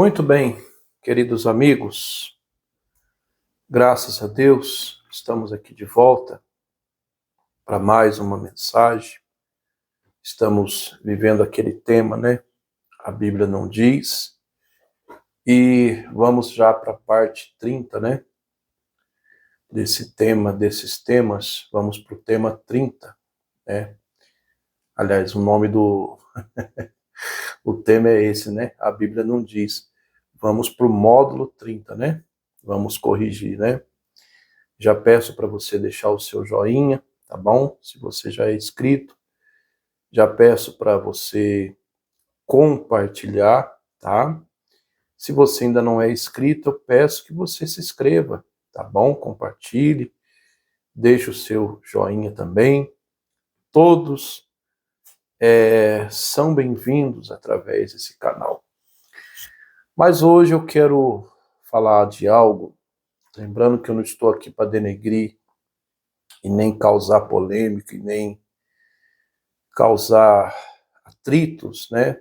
Muito bem, queridos amigos, graças a Deus, estamos aqui de volta para mais uma mensagem. Estamos vivendo aquele tema, né? A Bíblia não diz. E vamos já para a parte 30, né? Desses temas, vamos para o tema 30, né? Aliás, o nome do o tema é esse, né? A Bíblia não diz. Vamos para o módulo 30, né? Vamos corrigir, né? Já peço para você deixar o seu joinha, tá bom? Se você já é inscrito. Já peço para você compartilhar, tá? Se você ainda não é inscrito, eu peço que você se inscreva, tá bom? Compartilhe, deixe o seu joinha também. Todos são bem-vindos através desse canal. Mas hoje eu quero falar de algo, lembrando que eu não estou aqui para denegrir e nem causar polêmica e nem causar atritos, né?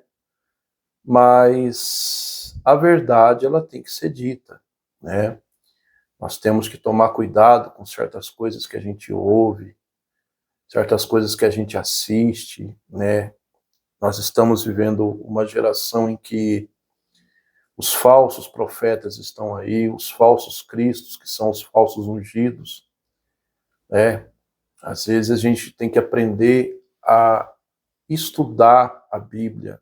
Mas a verdade ela tem que ser dita, né? Nós temos que tomar cuidado com certas coisas que a gente ouve, certas coisas que a gente assiste, né? Nós estamos vivendo uma geração em que os falsos profetas estão aí, os falsos cristos, que são os falsos ungidos, né? Às vezes a gente tem que aprender a estudar a Bíblia,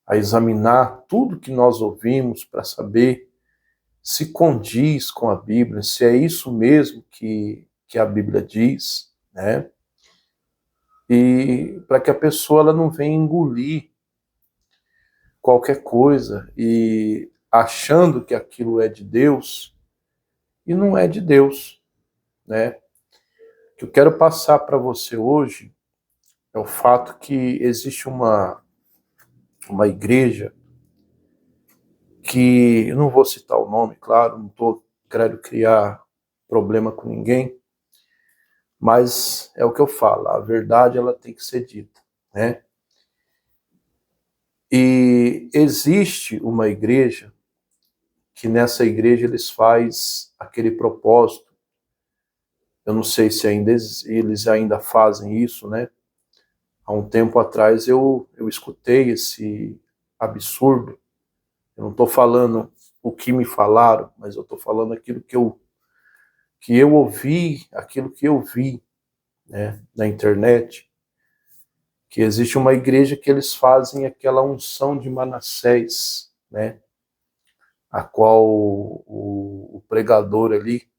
a examinar tudo que nós ouvimos para saber se condiz com a Bíblia, se é isso mesmo que a Bíblia diz, né? E para que a pessoa ela não venha engolir qualquer coisa e achando que aquilo é de Deus e não é de Deus, né? O que eu quero passar para você hoje é o fato que existe uma igreja que, eu não vou citar o nome, claro, não estou querendo criar problema com ninguém, mas é o que eu falo, a verdade ela tem que ser dita, né? E existe uma igreja que nessa igreja eles fazem aquele propósito, eu não sei se eles ainda fazem isso, né? Há um tempo atrás eu escutei esse absurdo, eu não estou falando o que me falaram, mas eu estou falando aquilo que eu ouvi, aquilo que eu vi, né, na internet, que existe uma igreja que eles fazem aquela unção de Manassés, né, a qual o pregador ali,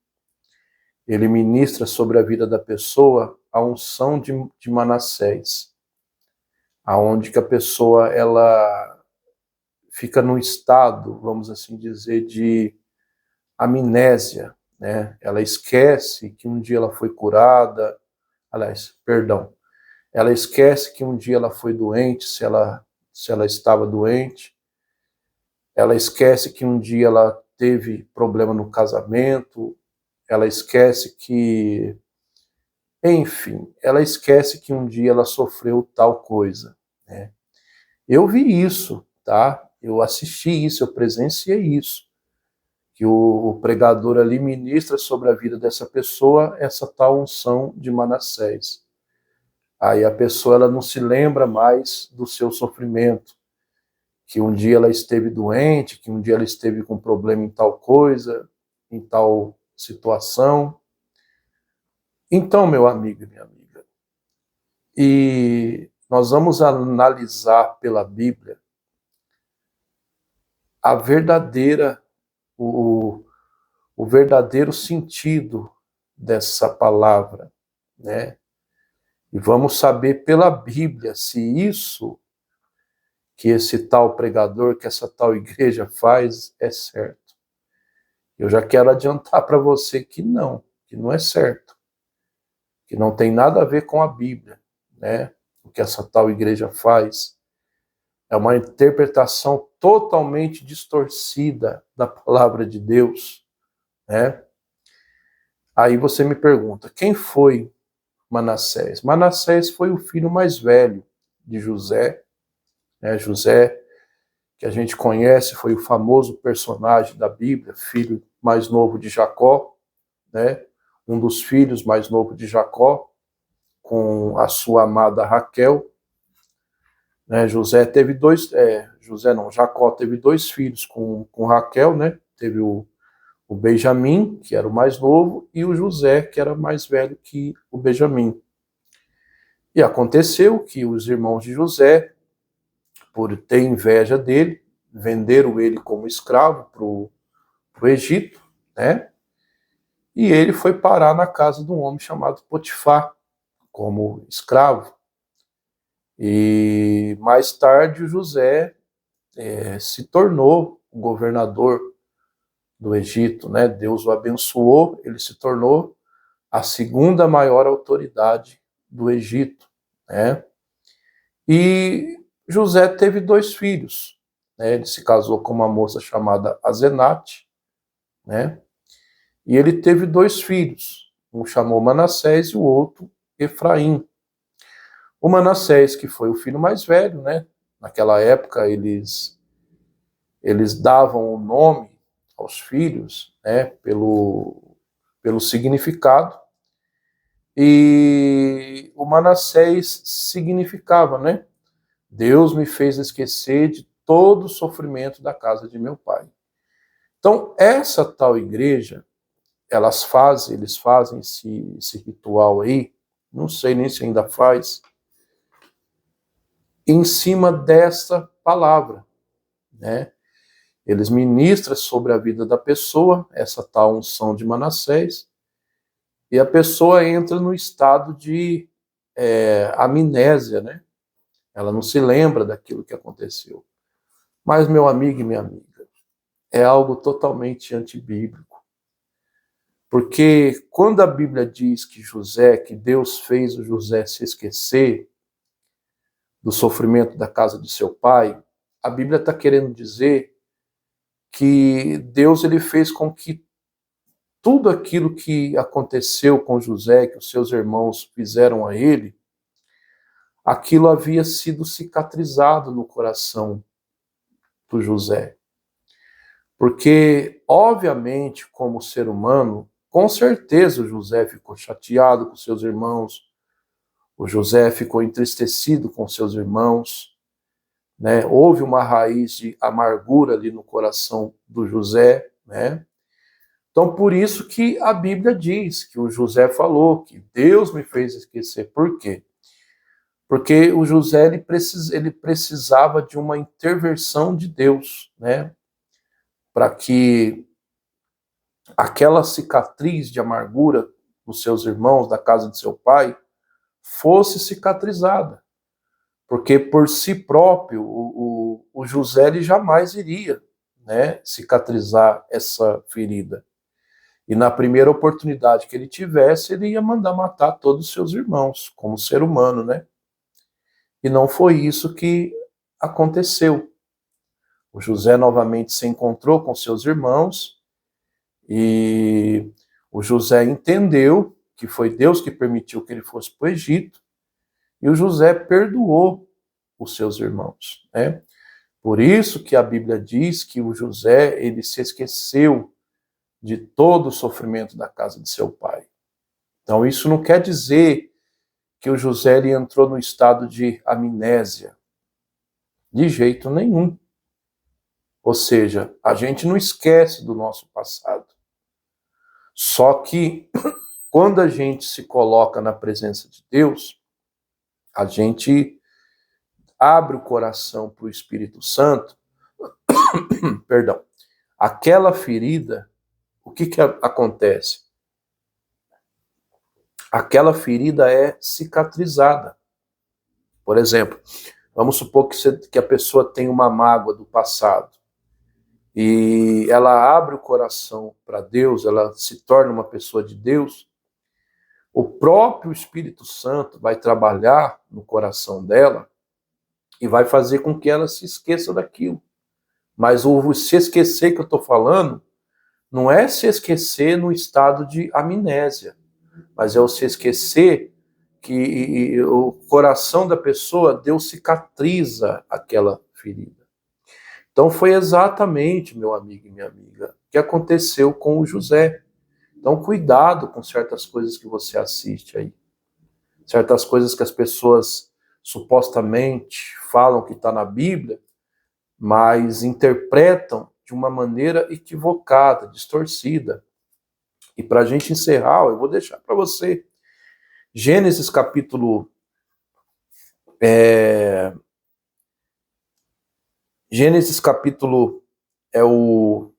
ele ministra sobre a vida da pessoa a unção de Manassés, aonde que a pessoa ela fica num estado, vamos assim dizer, de amnésia, né? Ela esquece que um dia ela foi curada, ela esquece que um dia ela foi doente, se ela estava doente, ela esquece que um dia ela teve problema no casamento, ela esquece que, enfim, ela esquece que um dia ela sofreu tal coisa, né? Eu vi isso, tá? Eu assisti isso, eu presenciei isso, que o pregador ali ministra sobre a vida dessa pessoa essa tal unção de Manassés. Aí a pessoa ela não se lembra mais do seu sofrimento, que um dia ela esteve doente, que um dia ela esteve com problema em tal coisa, em tal situação. Então, meu amigo e minha amiga, e nós vamos analisar pela Bíblia a verdadeira, o verdadeiro sentido dessa palavra, né? E vamos saber pela Bíblia se isso que esse tal pregador, que essa tal igreja faz é certo. Eu já quero adiantar para você que não é certo, que não tem nada a ver com a Bíblia, né? O que essa tal igreja faz é uma interpretação totalmente distorcida da palavra de Deus, né? Aí você me pergunta, quem foi Manassés? Manassés foi o filho mais velho de José, né? José, que a gente conhece, foi o famoso personagem da Bíblia, filho mais novo de Jacó, né? Um dos filhos mais novos de Jacó, com a sua amada Raquel. Né? Jacó teve dois filhos com Raquel, né? Teve o Benjamim, que era o mais novo, e o José, que era mais velho que o Benjamim. E aconteceu que os irmãos de José, por ter inveja dele, venderam ele como escravo para o Egito, né? E ele foi parar na casa de um homem chamado Potifar, como escravo. E mais tarde o José se tornou o governador do Egito, né? Deus o abençoou, ele se tornou a segunda maior autoridade do Egito, né? E José teve dois filhos, né? Ele se casou com uma moça chamada Azenate, né? E ele teve dois filhos, um chamou Manassés e o outro Efraim. O Manassés, que foi o filho mais velho, né? Naquela época eles davam o nome aos filhos, né? Pelo significado. E o Manassés significava, né? Deus me fez esquecer de todo o sofrimento da casa de meu pai. Então, essa tal igreja, eles fazem esse ritual aí, não sei nem se ainda faz, em cima dessa palavra, né? Eles ministram sobre a vida da pessoa, essa tal unção de Manassés, e a pessoa entra no estado de amnésia, né? Ela não se lembra daquilo que aconteceu. Mas, meu amigo e minha amiga, é algo totalmente antibíblico. Porque quando a Bíblia diz que Deus fez o José se esquecer do sofrimento da casa de seu pai, a Bíblia está querendo dizer que Deus ele fez com que tudo aquilo que aconteceu com José, que os seus irmãos fizeram a ele, aquilo havia sido cicatrizado no coração do José. Porque, obviamente, como ser humano, com certeza o José ficou chateado com seus irmãos, o José ficou entristecido com seus irmãos, né? Houve uma raiz de amargura ali no coração do José, né? Então, por isso que a Bíblia diz que o José falou que Deus me fez esquecer. Por quê? Porque o José ele precisava de uma intervenção de Deus, né? Para que aquela cicatriz de amargura dos seus irmãos, da casa de seu pai, fosse cicatrizada. Porque por si próprio, o José ele jamais iria, né, cicatrizar essa ferida. E na primeira oportunidade que ele tivesse, ele ia mandar matar todos os seus irmãos, como ser humano, né? E não foi isso que aconteceu. O José novamente se encontrou com seus irmãos e o José entendeu que foi Deus que permitiu que ele fosse para o Egito e o José perdoou os seus irmãos, né? Por isso que a Bíblia diz que o José ele se esqueceu de todo o sofrimento da casa de seu pai. Então isso não quer dizer que o José ele entrou no estado de amnésia. De jeito nenhum. Ou seja, a gente não esquece do nosso passado. Só que quando a gente se coloca na presença de Deus, a gente abre o coração para o Espírito Santo, perdão, aquela ferida, o que acontece? Aquela ferida é cicatrizada. Por exemplo, vamos supor que a pessoa tem uma mágoa do passado e ela abre o coração para Deus, ela se torna uma pessoa de Deus, o próprio Espírito Santo vai trabalhar no coração dela e vai fazer com que ela se esqueça daquilo. Mas o se esquecer que eu estou falando não é se esquecer no estado de amnésia, mas é o se esquecer que o coração da pessoa, Deus cicatriza aquela ferida. Então foi exatamente, meu amigo e minha amiga, o que aconteceu com o José. Então cuidado com certas coisas que você assiste aí. Certas coisas que as pessoas supostamente falam que está na Bíblia, mas interpretam de uma maneira equivocada, distorcida. E para a gente encerrar, eu vou deixar para você Gênesis capítulo é o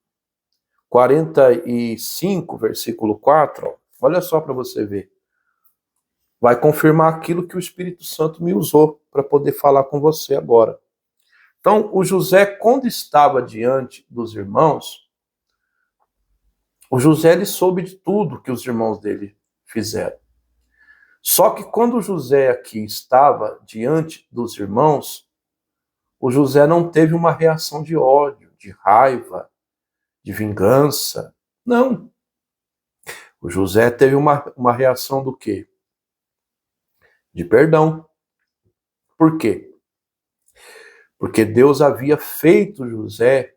45, versículo 4. Ó. Olha só para você ver. Vai confirmar aquilo que o Espírito Santo me usou para poder falar com você agora. Então, o José, quando estava diante dos irmãos, o José ele soube de tudo que os irmãos dele fizeram. Só que quando o José aqui estava diante dos irmãos, o José não teve uma reação de ódio, de raiva, de vingança. Não. O José teve uma reação do quê? De perdão. Por quê? Porque Deus havia feito José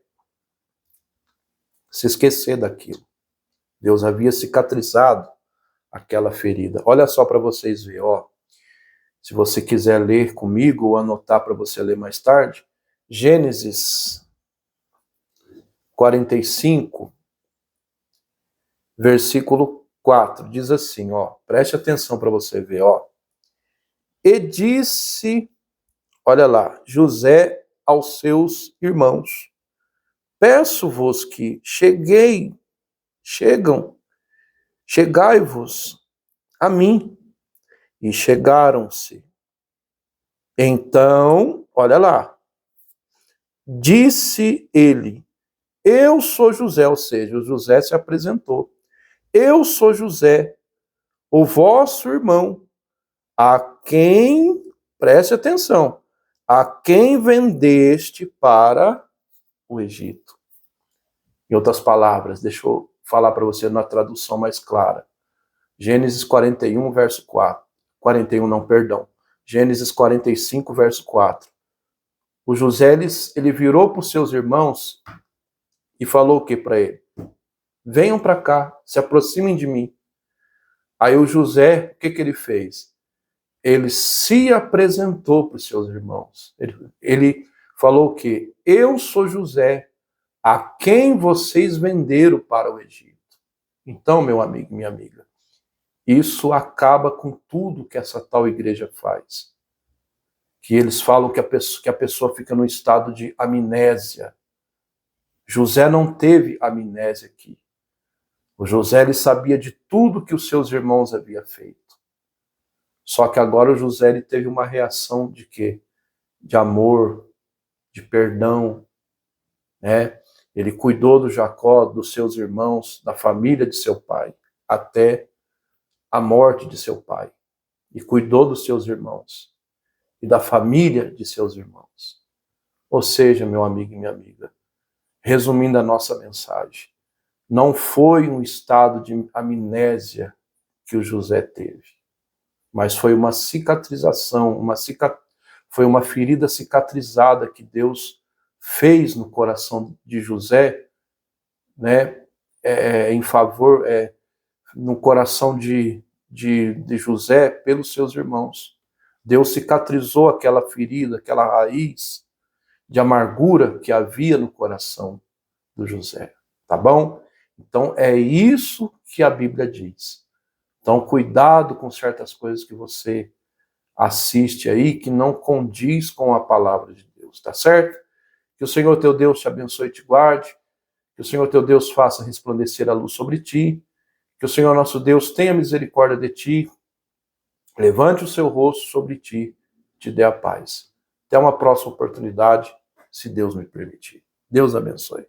se esquecer daquilo. Deus havia cicatrizado aquela ferida. Olha só para vocês verem, ó. Se você quiser ler comigo ou anotar para você ler mais tarde, Gênesis 45, versículo 4, diz assim, ó, preste atenção para você ver, ó. E disse, olha lá, José aos seus irmãos, peço-vos que chegai-vos a mim. E chegaram-se. Então, olha lá, disse ele, eu sou José, ou seja, o José se apresentou. Eu sou José, o vosso irmão, a quem, preste atenção, a quem vendeste para o Egito. Em outras palavras, deixa eu falar para você na tradução mais clara. Gênesis 41, verso 4. 41 não, perdão. Gênesis 45, verso 4. O José, ele virou para os seus irmãos e falou o que para ele? Venham para cá, se aproximem de mim. Aí o José, o que ele fez? Ele se apresentou para os seus irmãos. Ele falou o quê? Eu sou José, a quem vocês venderam para o Egito. Então, meu amigo, minha amiga, isso acaba com tudo que essa tal igreja faz. Que eles falam que a pessoa fica num estado de amnésia. José não teve amnésia aqui. O José ele sabia de tudo que os seus irmãos haviam feito. Só que agora o José ele teve uma reação de quê? De amor, de perdão, né? Ele cuidou do Jacó, dos seus irmãos, da família de seu pai, até a morte de seu pai. E cuidou dos seus irmãos e da família de seus irmãos. Ou seja, meu amigo e minha amiga, resumindo a nossa mensagem, não foi um estado de amnésia que o José teve, mas foi uma cicatrização, foi uma ferida cicatrizada que Deus fez no coração de José, né, em favor, no coração de José pelos seus irmãos. Deus cicatrizou aquela ferida, aquela raiz de amargura que havia no coração do José, tá bom? Então é isso que a Bíblia diz. Então cuidado com certas coisas que você assiste aí que não condiz com a palavra de Deus, tá certo? Que o Senhor teu Deus te abençoe e te guarde, que o Senhor teu Deus faça resplandecer a luz sobre ti, que o Senhor nosso Deus tenha misericórdia de ti, levante o seu rosto sobre ti, te dê a paz. Até uma próxima oportunidade, se Deus me permitir. Deus abençoe.